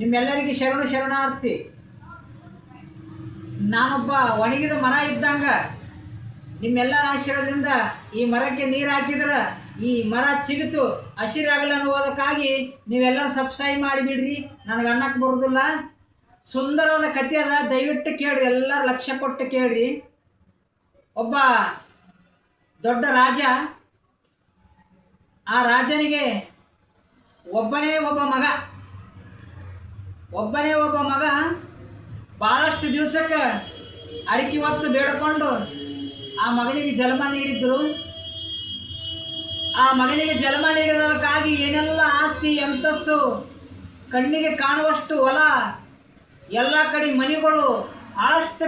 ನಿಮ್ಮೆಲ್ಲರಿಗೆ ಶರಣು ಶರಣಾರ್ಥಿ. ನಾನೊಬ್ಬ ಒಣಗಿದ ಮರ ಇದ್ದಂಗ ನಿಮ್ಮೆಲ್ಲರ ಆಶೀರ್ವಾದದಿಂದ ಈ ಮರಕ್ಕೆ ನೀರು ಹಾಕಿದ್ರೆ ಈ ಮರ ಚಿಗಿತು ಹಸಿರಾಗಲ್ಲ ಅನ್ನೋದಕ್ಕಾಗಿ ನೀವೆಲ್ಲರೂ ಸಬ್ಸ್ಕ್ರೈಬ್ ಮಾಡಿಬಿಡ್ರಿ. ನನಗೆ ಅನ್ನಕ್ಕೆ ಬರೋದಿಲ್ಲ. ಸುಂದರವಾದ ಕಥೆ ಅದ, ದಯವಿಟ್ಟು ಕೇಳ್ರಿ, ಎಲ್ಲರೂ ಲಕ್ಷ್ಯ ಕೊಟ್ಟು ಕೇಳ್ರಿ. ಒಬ್ಬ ದೊಡ್ಡ ರಾಜ, ಆ ರಾಜನಿಗೆ ಒಬ್ಬನೇ ಒಬ್ಬ ಮಗ ಭಾಳಷ್ಟು ದಿವಸಕ್ಕೆ ಅರಿಕೆ ಹೊತ್ತು ಬೇಡಿಕೊಂಡು ಆ ಮಗನಿಗೆ ಜನ್ಮ ನೀಡಿದ್ರು. ಆ ಮಗನಿಗೆ ಜನ್ಮ ನೀಡಿದಕ್ಕಾಗಿ ಏನೆಲ್ಲ ಆಸ್ತಿ ಅಂತಸ್ತು, ಕಣ್ಣಿಗೆ ಕಾಣುವಷ್ಟು ಹೊಲ, ಎಲ್ಲ ಕಡೆ ಮನೆಗಳು ಭಾಳಷ್ಟು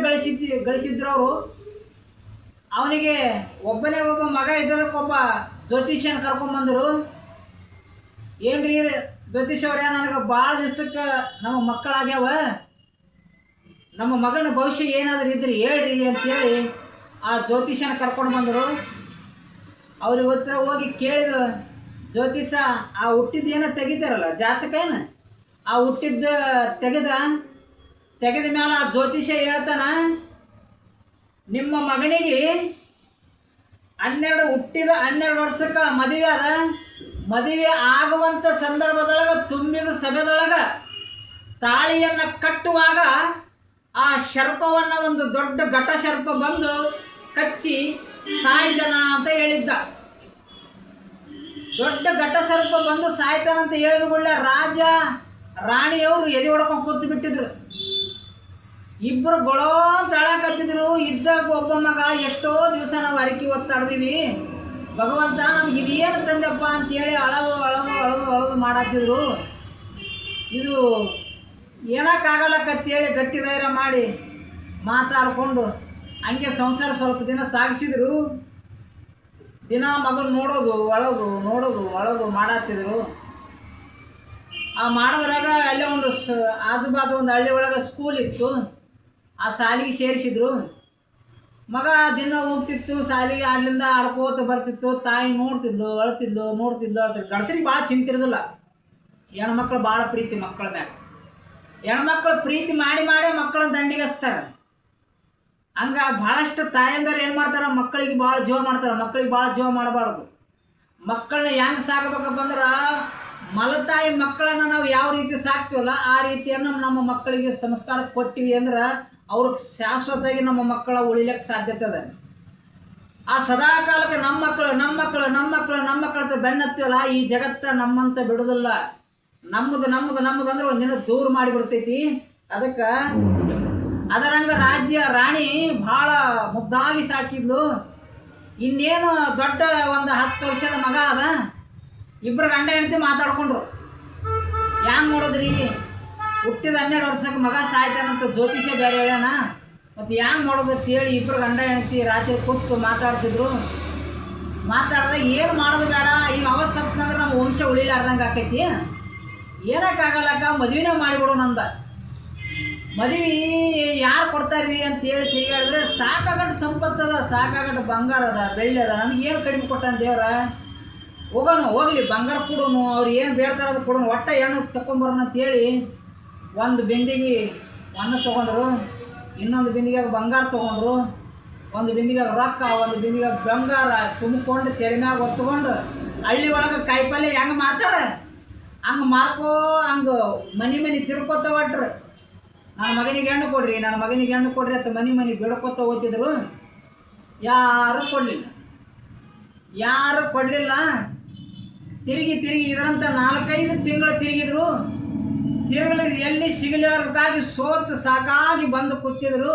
ಗಳಿಸಿದ್ರು ಅವರು. ಅವನಿಗೆ ಒಬ್ಬ ಮಗ ಇದ್ದದಕ್ಕೊಬ್ಬ ಜ್ಯೋತಿಷ್ಯನ ಕರ್ಕೊಂಡ್ಬಂದರು. ಏನ್ರಿ ಜ್ಯೋತಿಷ್ಯವ್ರೆ, ನನಗೆ ಭಾಳ ದಿವ್ಸಕ್ಕೆ ನಮ್ಮ ಮಕ್ಕಳಾಗ್ಯಾವ, ನಮ್ಮ ಮಗನ ಭವಿಷ್ಯ ಏನಾದರೂ ಇದ್ರಿ ಹೇಳ್ರಿ ಅಂತೇಳಿ ಆ ಜ್ಯೋತಿಷ್ಯನ ಕರ್ಕೊಂಡು ಬಂದರು. ಅವ್ರಿಗೆ ಹತ್ರ ಹೋಗಿ ಕೇಳಿದ ಜ್ಯೋತಿಷ, ಆ ಹುಟ್ಟಿದ್ದೇನೋ ತೆಗಿತಾರಲ್ಲ ಜಾತಕ, ಆ ಹುಟ್ಟಿದ್ದ ತೆಗೆದ ಮೇಲೆ ಆ ಜ್ಯೋತಿಷ್ಯ ಹೇಳ್ತಾನ, ನಿಮ್ಮ ಮಗನಿಗೆ 12 ವರ್ಷಕ್ಕೆ ಮದುವೆ ಅದ. ಮದುವೆ ಆಗುವಂಥ ಸಂದರ್ಭದೊಳಗೆ ತುಂಬಿದ ಸಭೆದೊಳಗೆ ತಾಳಿಯನ್ನು ಕಟ್ಟುವಾಗ ಆ ಸರ್ಪವನ್ನು ಒಂದು ದೊಡ್ಡ ಘಟ ಸರ್ಪ ಬಂದು ಕಚ್ಚಿ ಸಾಯ್ತಾನ ಅಂತ ಹೇಳಿದ್ದ. ದೊಡ್ಡ ಘಟ ಸರ್ಪ ಬಂದು ಸಾಯ್ತಾನ ಅಂತ ಹೇಳಿದ ಕೂಡಲೇ ರಾಜ ರಾಣಿಯವರು ಎದೆ ಹೊಡ್ಕೊಂಡು ಕೂತು ಬಿಟ್ಟಿದ್ರು. ಇಬ್ಬರು ಗೊಳೋ ಅಂತ ಅಳಕತ್ತಿದ್ರು. ಇದ್ದಾಗ ಒಬ್ಬ ಮಗ, ಎಷ್ಟೋ ದಿವಸ ನಾವು ಅರಿಕೆ ಒತ್ತಾಡ್ದೀವಿ, ಭಗವಂತ ನಮ್ಗೆ ಇದೇನು ತಂದೆಪ್ಪ ಅಂತೇಳಿ ಅಳದು ಮಾಡಾತಿದ್ರು. ಇದು ಏನಕ್ಕಾಗಲ್ಲಕ್ಕಂತೇಳಿ ಗಟ್ಟಿ ಧೈರ್ಯ ಮಾಡಿ ಮಾತಾಡಿಕೊಂಡು ಹಂಗೆ ಸಂಸಾರ ಸ್ವಲ್ಪ ದಿನ ಸಾಗಿಸಿದ್ರು. ದಿನ ಮಗನ ನೋಡೋದು ಅಳೋದು ಮಾಡಾತಿದ್ರು. ಆ ಮಾಡೋದ್ರಾಗ ಅಲ್ಲೇ ಒಂದು ಆಜುಬಾಜು ಒಂದು ಹಳ್ಳಿ ಒಳಗೆ ಸ್ಕೂಲ್ ಇತ್ತು. ಆ ಶಾಲೆಗೆ ಸೇರಿಸಿದ್ರು. ಮಗ ದಿನ ಹೋಗ್ತಿತ್ತು ಶಾಲೆಗೆ, ಅಲ್ಲಿಂದ ಆಡ್ಕೋತ ಬರ್ತಿತ್ತು. ತಾಯಿ ನೋಡ್ತಿದ್ಲು, ಅಳ್ತಿದ್ಲು. ಗಂಡಸರಿಗೆ ಭಾಳ ಚಿಂತಿರೋದಿಲ್ಲ. ಹೆಣ್ಮಕ್ಳು ಭಾಳ ಪ್ರೀತಿ ಮಕ್ಕಳ ಮ್ಯಾಗ. ಹೆಣ್ಮಕ್ಳು ಪ್ರೀತಿ ಮಾಡಿ ಮಕ್ಕಳನ್ನ ದಂಡಿಗಸ್ತಾರೆ. ಹಂಗ ಭಾಳಷ್ಟು ತಾಯಂದರು ಏನು ಮಾಡ್ತಾರೆ, ಮಕ್ಕಳಿಗೆ ಭಾಳ ಜೀವ ಮಾಡ್ತಾರೆ. ಮಕ್ಕಳಿಗೆ ಭಾಳ ಜೀವ ಮಾಡಬಾರ್ದು. ಮಕ್ಕಳನ್ನ ಹೆಂಗೆ ಸಾಕಬೇಕಪ್ಪ ಅಂದ್ರೆ, ಮಲತಾಯಿ ಮಕ್ಕಳನ್ನು ನಾವು ಯಾವ ರೀತಿ ಸಾಕ್ತೀವಲ್ಲ ಆ ರೀತಿಯನ್ನು ನಮ್ಮ ಮಕ್ಕಳಿಗೆ ಸಂಸ್ಕಾರ ಕೊಟ್ಟಿವಿ ಅಂದ್ರೆ ಅವ್ರಿಗೆ ಶಾಶ್ವತವಾಗಿ ನಮ್ಮ ಮಕ್ಕಳ ಉಳಿಲಿಕ್ಕೆ ಸಾಧ್ಯತೆ ಅದ. ಆ ಸದಾ ಕಾಲಕ್ಕೆ ನಮ್ಮ ಮಕ್ಕಳು ಅಂತ ಬೆನ್ನತ್ತೀವಲ್ಲ, ಈ ಜಗತ್ತ ನಮ್ಮಂತ ಬಿಡೋದಿಲ್ಲ. ನಮ್ಮದು ಅಂದ್ರೆ ಒಂದಿನ ದೂರ ಮಾಡಿಬಿಡ್ತೈತಿ. ಅದಕ್ಕೆ ಅದರಂಗ ರಾಣಿ ಭಾಳ ಮುದ್ದಾಗಿ ಸಾಕಿದ್ಲು. ಇನ್ನೇನು ದೊಡ್ಡ ಒಂದು 10 ವರ್ಷದ ಮಗ ಅದ. ಇಬ್ಬರು ಗಂಡ ಹೆಂಡತಿ ಮಾತಾಡ್ಕೊಂಡ್ರು. ಹ್ಯಾಂಗೆ ನೋಡೋದ್ರಿ, ಹುಟ್ಟಿದ 12 ವರ್ಷಕ್ಕೆ ಮಗ ಸಾಯ್ತಾನಂತ ಜ್ಯೋತಿಷ್ಯ ಬೇರೆ ಹೇಳ್ಯಾನ, ಮತ್ತು ಹ್ಯಾಂಗೆ ಮಾಡೋದು ಅಂತೇಳಿ ಇಬ್ಬರು ಗಂಡ ಹೆಂಡತಿ ರಾತ್ರಿ ಕೂತು ಮಾತಾಡ್ತಿದ್ರು. ಮಾತಾಡಿದಾಗ ಏನು ಮಾಡೋದು ಬೇಡ, ಈಗ ಅವಸತ್ನಂದ್ರೆ ನಮ್ಮ ವಂಶ ಉಳಿಲಾರ್ದಂಗೆ ಆಕೈತಿ, ಏನಕ್ಕಾಗಲ್ಲಕ್ಕ ಮದುವೆನೇ ಮಾಡಿಬಿಡು ನಂದ. ಮದುವೆ ಯಾರು ಕೊಡ್ತಾರ್ರಿ ಅಂತೇಳಿ ತಿರುಗಾಡಿದ್ರೆ ಸಾಕಾಗಟ್ಟು ಸಂಪತ್ತದ, ಸಾಕಾಗಟ್ಟು ಬಂಗಾರ ಅದ, ಬೆಳ್ಳಿ ಅದ, ನಮಗೇನು ಕಡಿಮೆ ಕೊಟ್ಟಾನ ದೇವ್ರ. ಹೋಗಲಿ ಬಂಗಾರ ಕೊಡೋನು, ಅವ್ರು ಏನು ಬೇಡ್ತಾರ ಅದು ಕೊಡೋನು, ಒಟ್ಟ ಹೆಣ್ಣು ತಗೊಂಬರೋಣ ಅಂತೇಳಿ ಒಂದು ಬಿಂದಿಗೆ ಅನ್ನ ತೊಗೊಂಡ್ರು, ಇನ್ನೊಂದು ಬಿಂದಿಗೆ ಬಂಗಾರ ತೊಗೊಂಡ್ರು, ಒಂದು ಬಿಂದಿಗೆ ರೊಕ್ಕ, ಒಂದು ಬಿಂದಿಗೆ ಬಂಗಾರ ತುಂಬಿಕೊಂಡು ತೆರೆ ಮ್ಯಾಗ ಹೊತ್ಕೊಂಡು ಹಳ್ಳಿ ಒಳಗೆ ಕಾಯಿಪಲ್ಲೆ ಹೆಂಗೆ ಮಾರ್ತಾರೆ ಹಂಗೆ ಹಂಗೆ ಮನೆ ತಿರ್ಕೋತ ಹೊಟ್ರು. ನನ್ನ ಮಗನಿಗೆ ಹೆಣ್ಣು ಕೊಡ್ರಿ ಅಂತ ಮನೆ ಬಿಡ್ಕೋತ ಹೋಗ್ತಿದ್ರು. ಯಾರೂ ಕೊಡಲಿಲ್ಲ. ತಿರುಗಿ ಇದರಂತ 4-5 ತಿಂಗಳು ತಿರುಗಿದ್ರು. ಎಲ್ಲಿ ಸಿಗಲಾರ್ದಾಗಿ ಸೋತು ಸಾಕಾಗಿ ಬಂದು ಕೂತಿದ್ರು.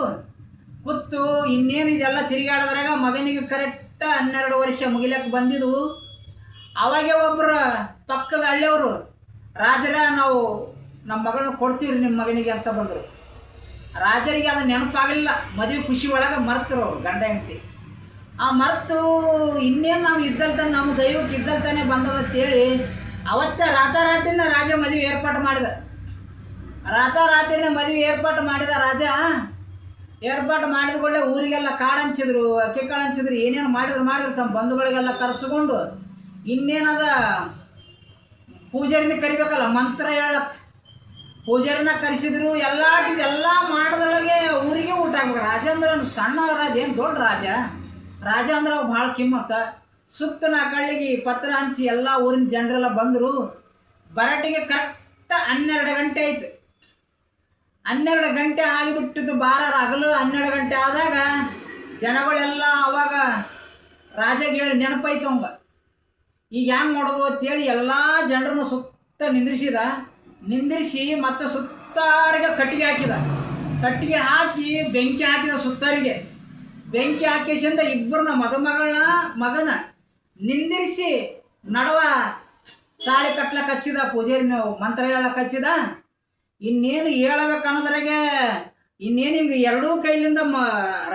ಇನ್ನೇನು ಇದೆಲ್ಲ ತಿರುಗಾಡೋದ್ರಾಗ ಮಗನಿಗೆ ಕರೆಕ್ಟ್ 12 ವರ್ಷ ಮುಗಿಲಕ್ಕೆ ಬಂದಿದ್ವು. ಅವಾಗೆ ಒಬ್ಬರು ಪಕ್ಕದ ಹಳ್ಳಿಯವರು, ರಾಜರ ನಾವು ನಮ್ಮ ಮಗಳನ್ನ ಕೊಡ್ತೀವ್ರಿ ನಿಮ್ಮ ಮಗನಿಗೆ ಅಂತ ಬಂದರು. ರಾಜರಿಗೆ ಅದು ನೆನಪಾಗಲಿಲ್ಲ. ಮದುವೆ ಖುಷಿ ಒಳಗೆ ಮರ್ತರು ಅವರು ಗಂಡ ಹೆಂಡತಿ. ಆ ಮರೆತು ಇನ್ನೇನು ನಾವು ಇದ್ದಲ್ತಾನೆ, ನಮ್ಮ ದೈವಕ್ಕೆ ಇದ್ದಲ್ತಾನೆ ಬಂದದಂತೇಳಿ ಅವತ್ತೇ ರಾತ್ರಿನ ರಾಜ ಮದುವೆ ಏರ್ಪಾಟು ಮಾಡಿದ. ಏರ್ಪಾಟು ಮಾಡಿದ ರಾಜ. ಏರ್ಪಾಟು ಮಾಡಿದ ಕೂಡಲೇ ಊರಿಗೆಲ್ಲ ಕಾಳು ಹಂಚಿದ್ರು, ಅಕ್ಕಿ ಕಾಳು ಹಂಚಿದ್ರು, ಏನೇನು ಮಾಡಿದ್ರು ತಮ್ಮ ಬಂಧುಗಳಿಗೆಲ್ಲ ಕರೆಸ್ಕೊಂಡು ಇನ್ನೇನದ ಪೂಜಾರಿನ ಕರಿಬೇಕಲ್ಲ ಮಂತ್ರ ಹೇಳಕ್ಕೆ. ಪೂಜಾರಿನ ಕರೆಸಿದ್ರು, ಎಲ್ಲ ಮಾಡೋದ್ರೊಳಗೆ ಊರಿಗೆ ಊಟ ಆಗ್ಬೇಕು. ರಾಜ ಅಂದ್ರೆ ಸಣ್ಣ ರಾಜ, ಏನು ದೊಡ್ಡ ರಾಜ. ರಾಜ ಅಂದ್ರೆ ಅವು ಭಾಳ ಕಿಮ್ಮತ್ತ. ಸುತ್ತನ ಕಳ್ಳಿಗೆ ಪತ್ರ ಹಂಚಿ ಎಲ್ಲ ಊರಿನ ಜನರೆಲ್ಲ ಬಂದರು. ಬರಟಿಗೆ ಕರೆಕ್ಟ್ 12 ಗಂಟೆ ಆಯ್ತು. 12 ಗಂಟೆ ಆಗಿಬಿಟ್ಟಿದ್ದು. ಹಗಲು 12 ಗಂಟೆ ಆದಾಗ ಜನಗಳೆಲ್ಲ ಅವಾಗ ರಾಜಗೆ ಹೇಳಿ ನೆನಪಾಯ್ತು ಅವಂಗ. ಈಗ ಹ್ಯಾಂಗೆ ಮಾಡೋದು ಅಂತೇಳಿ ಎಲ್ಲ ಜನರನ್ನು ಸುತ್ತ ನಿಂದಿರಿಸಿ ಮತ್ತೆ ಸುತ್ತಾರಿಗೆ ಕಟ್ಟಿಗೆ ಹಾಕಿದ. ಕಟ್ಟಿಗೆ ಹಾಕಿ ಬೆಂಕಿ ಹಾಕಿದ. ಸುತ್ತಾರಿಗೆ ಬೆಂಕಿ ಹಾಕಿಸಿಂದ ಇಬ್ಬರನ್ನ ಮಗನ ನಿಂದಿರಿಸಿ ನಡುವ ತಾಳಿ ಕಟ್ಲಕ್ಕೆ ಹಚ್ಚಿದ. ಪೂಜಾರಿ ಮಂತ್ರ ಹೇಳಕ್ಕೆ ಹಚ್ಚಿದ. ಇನ್ನೇನು ಹೇಳಬೇಕನ್ನೋದ್ರಾಗೆ ಇನ್ನೇನು ಹಿಂಗೆ ಎರಡೂ ಕೈಲಿಂದ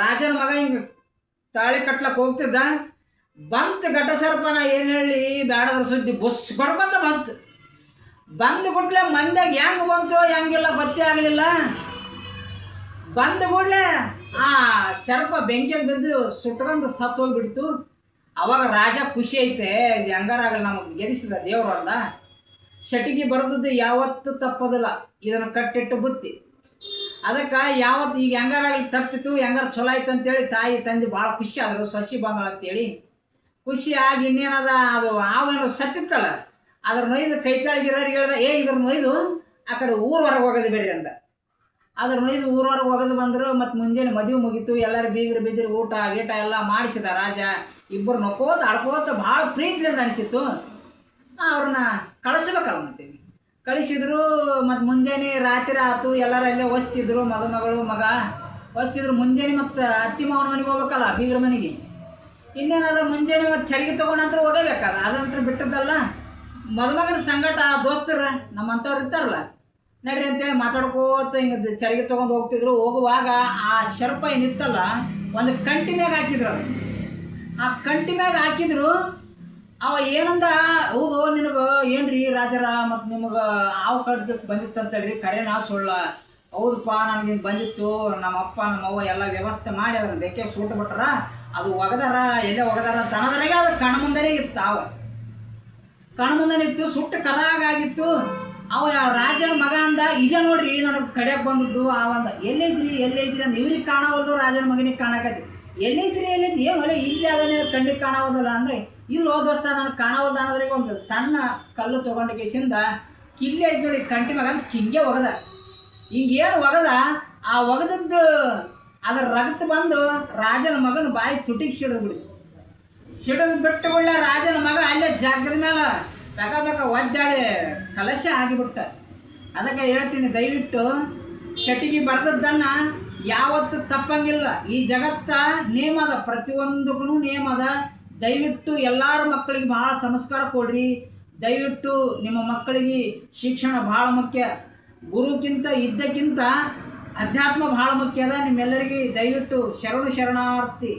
ರಾಜನ ಮಗ ಹಿಂಗೆ ತಾಳಿ ಕಟ್ಲಕ್ಕೆ ಹೋಗ್ತಿದ್ದ. ಬಂತು ಘಟಸರ್ಪನ, ಏನು ಹೇಳಿ ಬೇಡದ್ರ ಸುದ್ದಿ ಬುಸ್ ಬಡ್ಕೊಂತ ಬಂದು ಕೂಡಲೇ ಮಂದ್ಯಾಗ ಹೆಂಗೆ ಬಂತು ಹೆಂಗಿಲ್ಲ ಗೊತ್ತೇ ಆಗಲಿಲ್ಲ. ಬಂದ ಕೂಡಲೇ ಆ ಸರ್ಪ ಬೆಂಕಿಯಾಗಿ ಬಿದ್ದು ಸುಟ್ಕೊಂಡು ಸತ್ತು ಹೋಗಿಬಿಡ್ತು. ಅವಾಗ ರಾಜ ಖುಷಿ ಐತೆ, ಇದು ಹೆಂಗಾರಾಗಲ್ಲ ನಮಗೆ ಗೆಲ್ಲಿಸಿದ ದೇವರು ಅಂದ. ಶಟಿಗೆ ಬರೆದದ್ದು ಯಾವತ್ತೂ ತಪ್ಪೋದಿಲ್ಲ, ಇದನ್ನು ಕಟ್ಟಿಟ್ಟು ಬುತ್ತಿ. ಅದಕ್ಕೆ ಯಾವತ್ತು ಈಗ ಹೆಂಗಾರಾಗಲಿ ತಪ್ಪಿತು, ಹೆಂಗಾರ ಚಲೋ ಆಯ್ತು ಅಂತೇಳಿ ತಾಯಿ ತಂದೆ ಭಾಳ ಖುಷಿ ಆದರು. ಸಸಿ ಬಂದಳ ಅಂತೇಳಿ ಖುಷಿಯಾಗಿ ಇನ್ನೇನದ ಅದು ಆವೇನು ಸತ್ತಿತ್ತಲ್ಲ, ಅದ್ರ ನೊಯ್ದು ಕೈತಾಳಿಗಿರೋರಿಗೆ ಹೇಳ್ದ, ಇದ್ರ ನೊಯ್ದು ಆ ಕಡೆ ಊರವರೆಗೆ ಹೋಗೋದು ಬೇರೆ ಅಂದ. ಅದ್ರ ನೊಯ್ದು ಊರವರೆಗೆ ಹೋಗೋದು ಬಂದರು. ಮತ್ತು ಮುಂಜಾನೆ ಮದುವೆ ಮುಗೀತು. ಎಲ್ಲರೂ ಬೀಜರು ಊಟ ಗೀಟ ಎಲ್ಲ ಮಾಡಿಸಿದ ರಾಜ. ಇಬ್ಬರು ನಕ್ಕೋತ ಆಡ್ಕೋತ ಭಾಳ ಪ್ರೀತಿಯಿಂದ ಅನಿಸಿತ್ತು. ಅವ್ರನ್ನ ಕಳಿಸ್ಬೇಕಲ್ಲ ಮತ್ತೆ ಕಳಿಸಿದ್ರು. ಮತ್ತು ಮುಂಜಾನೆ ರಾತ್ರಿ ಆಯ್ತು. ಎಲ್ಲರೂ ಅಲ್ಲೇ ಒಸ್ತಿದ್ರು, ಮಗಳು ಮಗ ಒಸ್ತಿದ್ರು. ಮುಂಜಾನೆ ಮತ್ತು ಅತ್ತಿ ಮಾವನ ಮನೆಗೆ ಹೋಗ್ಬೇಕಲ್ಲ, ಬೀಗ್ರ ಮನೆಗೆ. ಇನ್ನೇನದ ಮುಂಜಾನೆ ಮತ್ತು ಚರಿಗೆ ತೊಗೊಂಡಂತ್ರ ಹೋಗಬೇಕಲ್ಲ, ಅದಂತ್ರ ಬಿಟ್ಟದ್ದಲ್ಲ. ಮದುಮಗನ ಸಂಗಟ ದೋಸ್ತರು ನಮ್ಮಂಥವ್ರು ಇರ್ತಾರಲ್ಲ, ನಡ್ರಿ ಅಂತೇಳಿ ಮಾತಾಡ್ಕೋತ ಹಿಂಗೆ ಚರಿಗೆ ತೊಗೊಂಡು ಹೋಗ್ತಿದ್ರು. ಹೋಗುವಾಗ ಆ ಶರ್ಪ ಏನಿತ್ತಲ್ಲ ಒಂದು ಕಂಟಿ ಮ್ಯಾಗ ಹಾಕಿದ್ರು. ಅದು ಆ ಕಂಟಿ ಮ್ಯಾಗ ಹಾಕಿದ್ರು. ಅವ ಏನಂದ, ಹೌದು ನಿನಗೆ ಏನ್ರಿ ರಾಜರ ಮತ್ತು ನಿಮಗೆ ಹಾವು ಕಡ್ದಕ್ಕೆ ಬಂದಿತ್ತಂತೇಳಿ ಕರೆನಾ ಸುಳ್ಳ? ಹೌದಪ್ಪ, ನನಗೆ ಬಂದಿತ್ತು. ನಮ್ಮಪ್ಪ ನಮ್ಮವ್ವ ಎಲ್ಲ ವ್ಯವಸ್ಥೆ ಮಾಡಿ ಅದನ್ನು ಬೇಕೆ ಸೂಟು ಬಿಟ್ರ. ಅದು ಒಗದಾರ, ಎಲ್ಲೇ ಒಗದಾರ ಅಂತ ಅನ್ನೋದ್ರಾಗೆ ಅದು ಕಣ ಮುಂದೆನೇ ಇತ್ತು. ಕಣ ಮುಂದೆನೇ ಇತ್ತು, ಸುಟ್ಟು ಕರಾಗಾಗಿತ್ತು. ಅವ ರಾಜನ ಮಗ ಅಂದ, ಇದೇ ನೋಡ್ರಿ ನನಗೆ ಕಡೆಯಕ್ಕೆ ಬಂದಿದ್ದು. ಅವಂದ ಎಲ್ಲೈದ್ರಿ ಅಂತ ಇವ್ರಿಗೆ ಕಾಣವಲ್ದು, ರಾಜನ ಮಗನಿಗೆ ಕಾಣಕತ್ತಿ. ಎಲ್ಲೈದ್ರಿ ಏನು ಒಲೆ ಇಲ್ಲಿ ಅದನ್ನೇ ಕಣ್ಣಿಗೆ ಕಾಣವದಲ್ಲ ಅಂದರೆ, ಇಲ್ಲಿ ಹೋದೋಸ್ತ ನನಗೆ ಕಾಣವಲ್ದು ಅನ್ನೋದ್ರಿಗೆ ಒಂದು ಸಣ್ಣ ಕಲ್ಲು ತೊಗೊಂಡು ಕೇಸಿಂದ ಕಿಲ್ಲಿ ಐತೆ ನೋಡಿ ಕಂಟಿ ಮಗ, ಅದು ಕಿಂಗೆ ಒಗದ. ಹಿಂಗೇನು ಒಗದ, ಆ ಒಗದದ್ದು ಅದರ ರಗತ್ತು ಬಂದು ರಾಜನ ಮಗನ ಬಾಯಿ ತುಟಿಗೆ ಸಿಡಿದು ಬಿಟ್ಟು ಒಳ್ಳೆ ರಾಜನ ಮಗ ಅಲ್ಲೇ ಜಾಗದ ಮೇಲೆ ಬೇಕ ಒದ್ದಾಡಿ ಕಲಶ ಆಗಿಬಿಟ್ಟ. ಅದಕ್ಕೆ ಹೇಳ್ತೀನಿ, ದಯವಿಟ್ಟು ಶಟಿಗೆ ಬರೆದದ್ದನ್ನು ಯಾವತ್ತೂ ತಪ್ಪಂಗಿಲ್ಲ. ಈ ಜಗತ್ತ ನೇಮದ, ಪ್ರತಿಯೊಂದಕ್ಕೂ ನೇಮದ. ದಯವಿಟ್ಟು ಎಲ್ಲರ ಮಕ್ಕಳಿಗೆ ಭಾಳ ಸಂಸ್ಕಾರ ಕೊಡ್ರಿ. ದಯವಿಟ್ಟು ನಿಮ್ಮ ಮಕ್ಕಳಿಗೆ ಶಿಕ್ಷಣ ಭಾಳ ಮುಖ್ಯ. ಗುರುಕ್ಕಿಂತ ಇದ್ದಕ್ಕಿಂತ ಅಧ್ಯಾತ್ಮ ಭಾಳ ಮುಖ್ಯ ಅದ. ನಿಮ್ಮೆಲ್ಲರಿಗೆ ದಯವಿಟ್ಟು ಶರಣಾರ್ಥಿ.